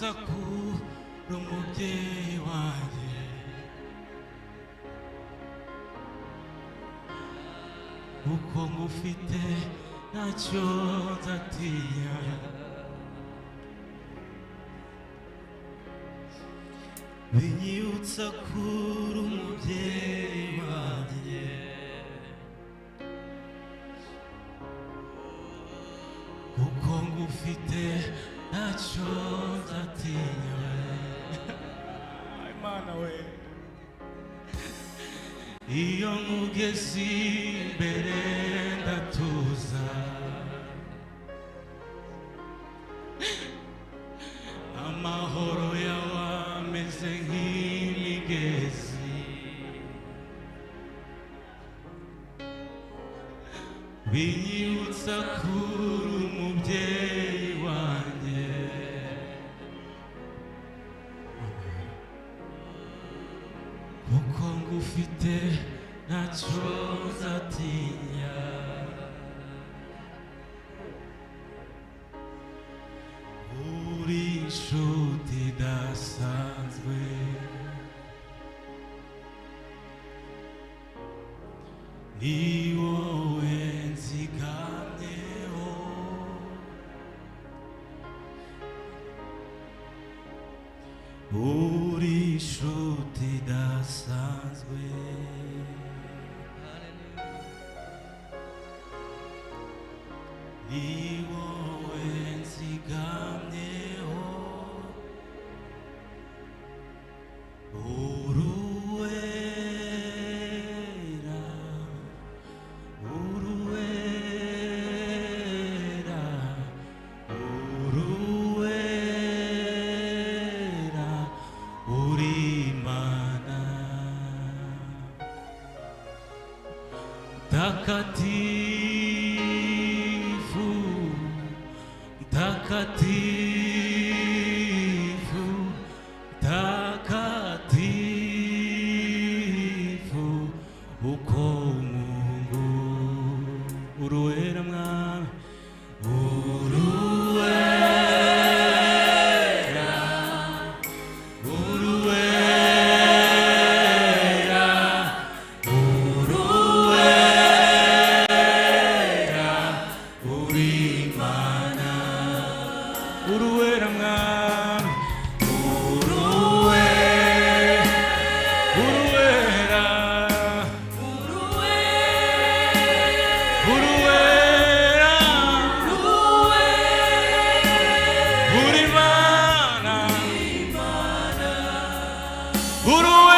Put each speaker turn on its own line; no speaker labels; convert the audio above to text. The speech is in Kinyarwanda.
kuri umubyeyi wanjye, uko ngufite ntacyo nzatinya, binyibutsa kuri umubyeyi wanjye, uko ngufite ntacyo nzatinya. Imana we, iyo nkugeze imbere ndatuza, amahoro yawe ameze nk'imigezi, binyibutsa kuri umubyeyi wanjye, kuko ngufite ntacyo nzatinya. Uri inshuti idasanzwe, ni wowe nzigamyeho, uri inshuti idasanzwe, ni wowe nzigamyeho, uruwera, uruwera, uruwera, uri Imana mtakatifu, mtakatifu, mtakatifu, uko Mungu, uruwera mwami, uruwera, uruwera, uruwera, uri Imana, uruwera mwami, uruwera, uruwera, uruwera, uri Imana, uruwera.